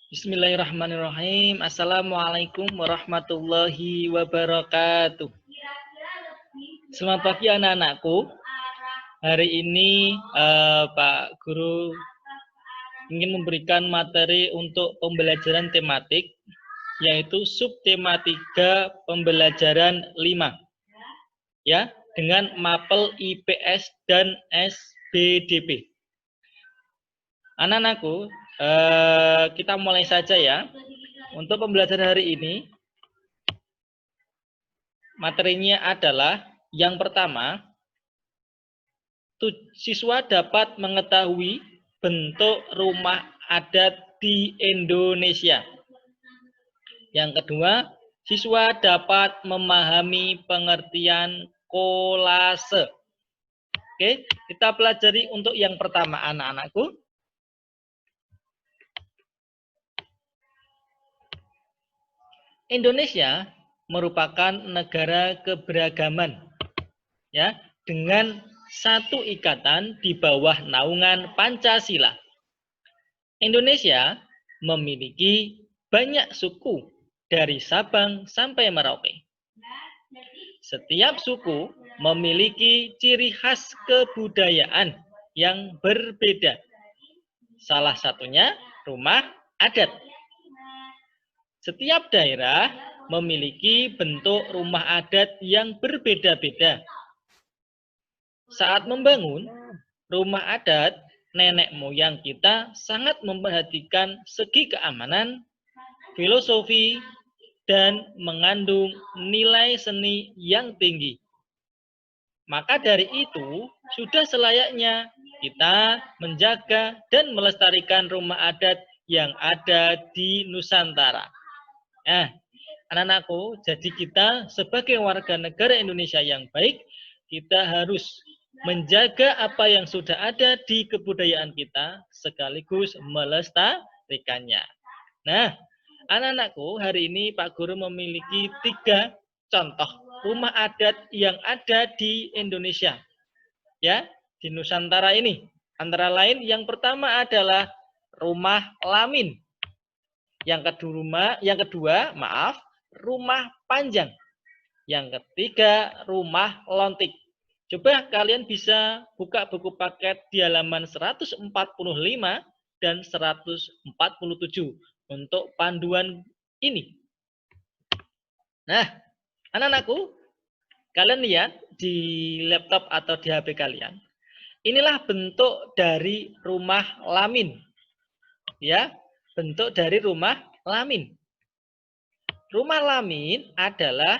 Bismillahirrahmanirrahim. Assalamualaikum warahmatullahi wabarakatuh. Selamat pagi anak-anakku. Hari ini Pak Guru ingin memberikan materi untuk pembelajaran tematik, yaitu subtematika pembelajaran 5. Ya, dengan mapel IPS dan SBDP. Anak-anakku, kita mulai saja ya. Untuk pembelajaran hari ini, materinya adalah yang pertama, siswa dapat mengetahui bentuk rumah adat di Indonesia. Yang kedua, siswa dapat memahami pengertian kolase. Oke, kita pelajari untuk yang pertama anak-anakku. Indonesia merupakan negara keberagaman, ya, dengan satu ikatan di bawah naungan Pancasila. Indonesia memiliki banyak suku dari Sabang sampai Merauke. Setiap suku memiliki ciri khas kebudayaan yang berbeda. Salah satunya rumah adat. Setiap daerah memiliki bentuk rumah adat yang berbeda-beda. Saat membangun rumah adat, nenek moyang kita sangat memperhatikan segi keamanan, filosofi, dan mengandung nilai seni yang tinggi. Maka dari itu, sudah selayaknya kita menjaga dan melestarikan rumah adat yang ada di Nusantara. Nah, anak-anakku, jadi kita sebagai warga negara Indonesia yang baik, kita harus menjaga apa yang sudah ada di kebudayaan kita, sekaligus melestarikannya. Nah, anak-anakku, hari ini Pak Guru memiliki 3 contoh rumah adat yang ada di Indonesia. Ya, di Nusantara ini. Antara lain yang pertama adalah rumah lamin. Yang kedua, rumah panjang. Yang ketiga, rumah lontik. Coba kalian bisa buka buku paket di halaman 145 dan 147 untuk panduan ini. Nah, anak-anakku, kalian lihat di laptop atau di HP kalian. Inilah bentuk dari rumah lamin. Ya, bentuk dari rumah lamin. Rumah lamin adalah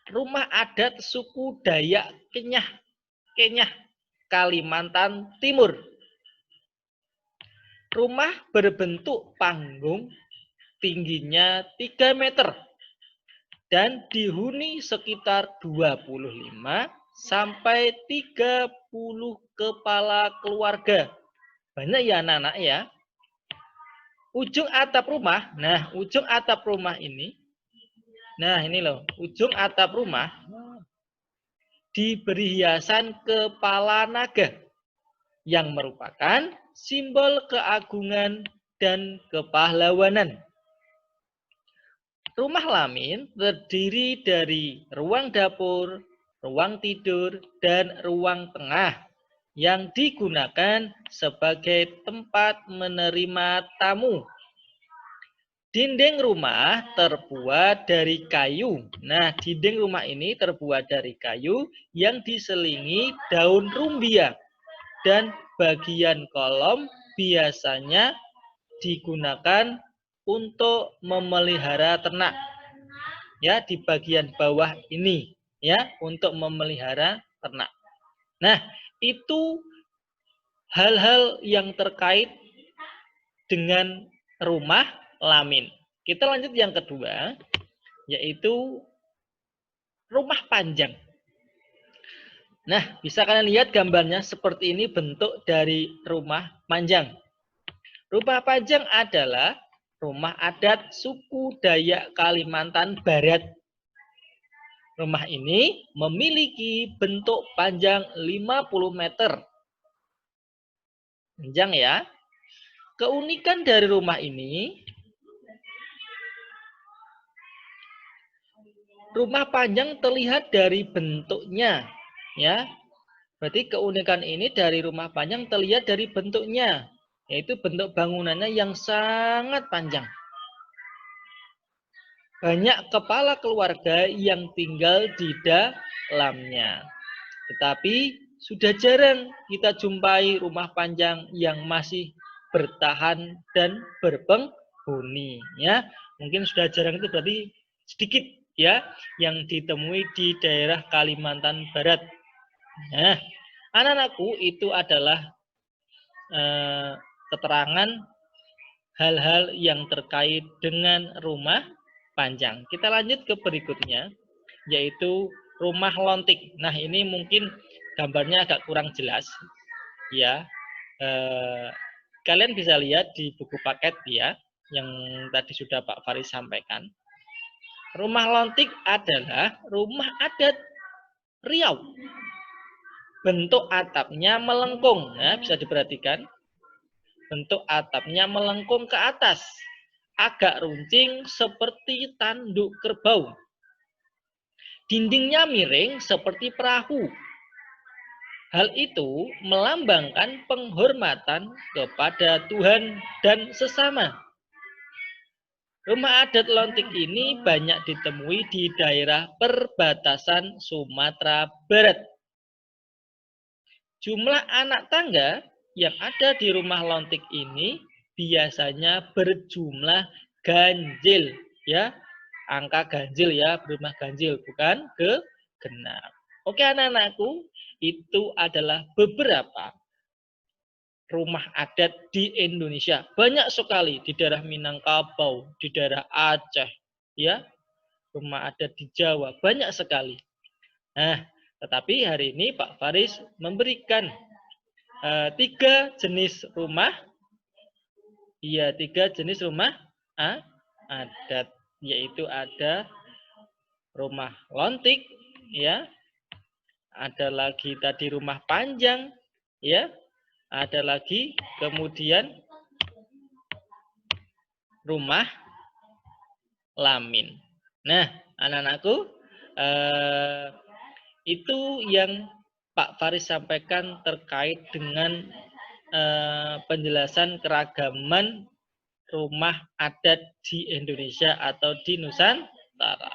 rumah adat suku Dayak Kenyah, Kalimantan Timur. Rumah berbentuk panggung, tingginya 3 meter dan dihuni sekitar 25 sampai 30 kepala keluarga. Banyak ya anak-anak ya. Ujung atap rumah, ujung atap rumah ini, ini loh, ujung atap rumah diberi hiasan kepala naga yang merupakan simbol keagungan dan kepahlawanan. Rumah lamin terdiri dari ruang dapur, ruang tidur, dan ruang tengah yang digunakan sebagai tempat menerima tamu. Dinding rumah terbuat dari kayu. Nah, dinding rumah ini terbuat dari kayu yang diselingi daun rumbia. Dan bagian kolom biasanya digunakan untuk memelihara ternak. Ya, di bagian bawah ini ya, untuk memelihara ternak. Nah, itu hal-hal yang terkait dengan rumah lamin. Kita lanjut yang kedua, yaitu rumah panjang. Nah, bisa kalian lihat gambarnya seperti ini bentuk dari rumah panjang. Rumah panjang adalah rumah adat suku Dayak Kalimantan Barat. Rumah ini memiliki bentuk panjang 50 meter. Panjang ya. Keunikan dari rumah ini, rumah panjang terlihat dari bentuknya, ya. Berarti keunikan ini dari rumah panjang terlihat dari bentuknya, yaitu bentuk bangunannya yang sangat panjang. Banyak kepala keluarga yang tinggal di dalamnya. Tetapi sudah jarang kita jumpai rumah panjang yang masih bertahan dan berpenghuni, ya. Mungkin sudah jarang itu berarti sedikit, ya, yang ditemui di daerah Kalimantan Barat. Nah, anak-anakku, itu adalah keterangan hal-hal yang terkait dengan rumah panjang. Kita lanjut ke berikutnya, yaitu rumah lontik. Nah, ini mungkin gambarnya agak kurang jelas, ya. Kalian bisa lihat di buku paket, ya, yang tadi sudah Pak Faris sampaikan. Rumah lontik adalah rumah adat Riau. Bentuk atapnya melengkung, nah, bisa diperhatikan. Bentuk atapnya melengkung ke atas, agak runcing seperti tanduk kerbau. Dindingnya miring seperti perahu. Hal itu melambangkan penghormatan kepada Tuhan dan sesama. Rumah adat lontik ini banyak ditemui di daerah perbatasan Sumatera Barat. Jumlah anak tangga yang ada di rumah lontik ini biasanya berjumlah ganjil, ya. Angka ganjil, ya, berumah ganjil, bukan genap. Oke, anak-anakku, itu adalah beberapa rumah adat di Indonesia. Banyak sekali di daerah Minangkabau, di daerah Aceh, ya. Rumah adat di Jawa banyak sekali. Nah, tetapi hari ini Pak Faris memberikan 3 jenis rumah, ya, 3 jenis rumah adat, yaitu ada rumah lontik, ya, ada lagi tadi rumah panjang, ya, ada lagi kemudian rumah lamin. Nah, anak-anakku, itu yang Pak Faris sampaikan terkait dengan penjelasan keragaman rumah adat di Indonesia atau di Nusantara.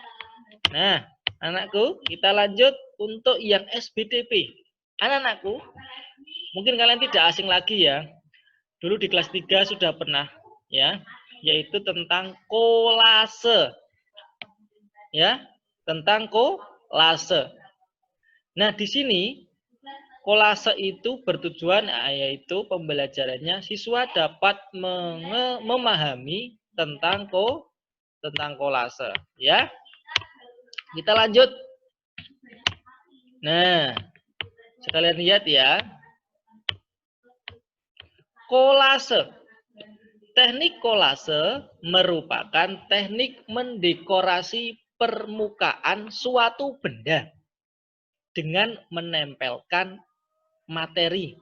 Nah, anakku, kita lanjut untuk yang SBTP. Anak-anakku, mungkin kalian tidak asing lagi, ya. Dulu di kelas 3 sudah pernah, ya, yaitu tentang kolase. Ya, tentang kolase. Nah, di sini kolase itu bertujuan, yaitu pembelajarannya siswa dapat memahami tentang kolase, ya. Kita lanjut. Nah, sekalian lihat, ya. Kolase. Teknik kolase merupakan teknik mendekorasi permukaan suatu benda dengan menempelkan materi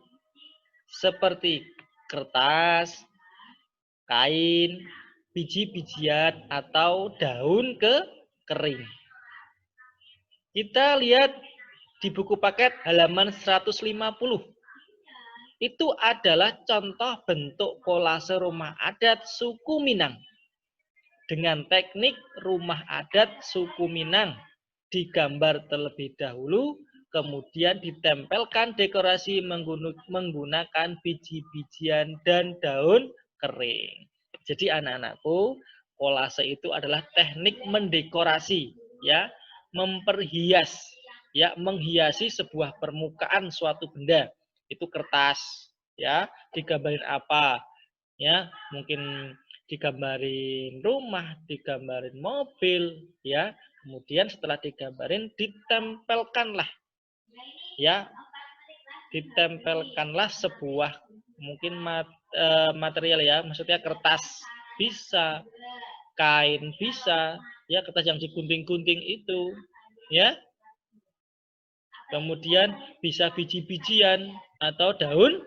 seperti kertas, kain, biji-bijian, atau daun kering. Kita lihat di buku paket halaman 150. Itu adalah contoh bentuk kolase rumah adat suku Minang. Dengan teknik rumah adat suku Minang, digambar terlebih dahulu, kemudian ditempelkan dekorasi menggunakan biji-bijian dan daun kering. Jadi anak-anakku, kolase itu adalah teknik mendekorasi, ya, memperhias, ya, menghiasi sebuah permukaan suatu benda. Itu kertas, ya, digambarin apa, ya, mungkin digambarin rumah, digambarin mobil, ya. Kemudian setelah digambarin ditempelkanlah, ya, ditempelkanlah sebuah mungkin material, ya, maksudnya kertas bisa, kain bisa, ya, kertas yang digunting-gunting itu, ya. Kemudian bisa biji-bijian atau daun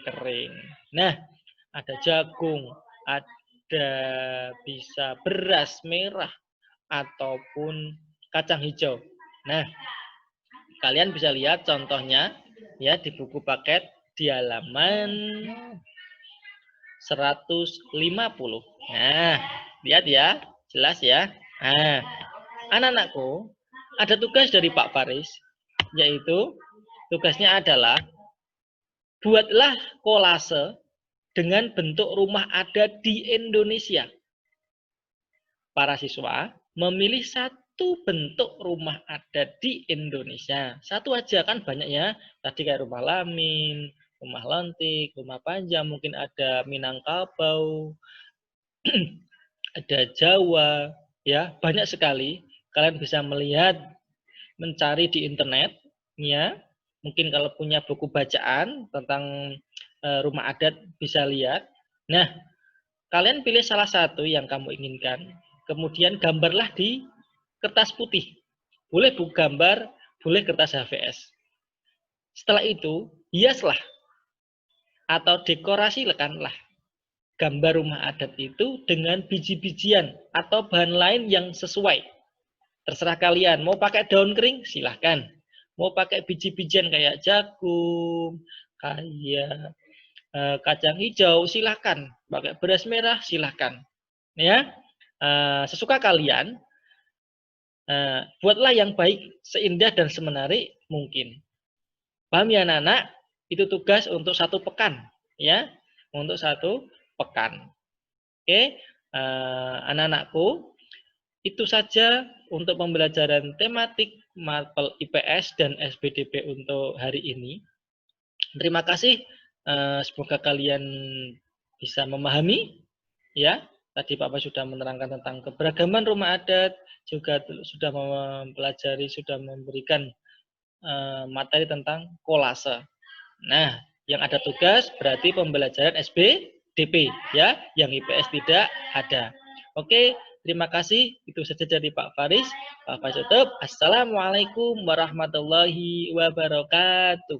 kering. Nah, ada jagung, ada bisa beras merah, ataupun kacang hijau. Nah, kalian bisa lihat contohnya ya di buku paket di halaman 150. Nah, lihat ya, jelas ya. Nah, anak-anakku, ada tugas dari Pak Faris, yaitu tugasnya adalah buatlah kolase dengan bentuk rumah adat di Indonesia. Para siswa memilih satu bentuk rumah adat di Indonesia. Satu aja, kan banyak ya. Tadi kayak rumah Lamin, rumah Lontik, rumah Panjang, mungkin ada Minangkabau, ada Jawa, ya banyak sekali. Kalian bisa melihat, mencari di internet, ya. Mungkin kalau punya buku bacaan tentang rumah adat bisa lihat. Nah, kalian pilih salah satu yang kamu inginkan, kemudian gambarlah di kertas putih. Boleh buku gambar, boleh kertas HVS. Setelah itu, hiaslah atau dekorasikanlah gambar rumah adat itu dengan biji-bijian atau bahan lain yang sesuai. Terserah kalian, mau pakai daun kering, silahkan. Mau pakai biji-bijian kayak jagung, kayak kacang hijau, silahkan. Pakai beras merah, silahkan. Ya, sesuka kalian. Buatlah yang baik, seindah dan semenarik mungkin. Paham ya anak-anak? Itu tugas untuk 1 pekan, ya, untuk 1 pekan. Oke, anak-anakku, itu saja untuk pembelajaran tematik Mapel IPS dan SBDP untuk hari ini. Terima kasih. Semoga kalian bisa memahami. Ya, tadi Pak Pak sudah menerangkan tentang keberagaman rumah adat, juga sudah mempelajari, sudah memberikan materi tentang kolase. Nah, yang ada tugas berarti pembelajaran SBDP, ya, yang IPS tidak ada. Oke, terima kasih. Itu saja dari Pak Faris. Pak Faris tutup. Assalamualaikum warahmatullahi wabarakatuh.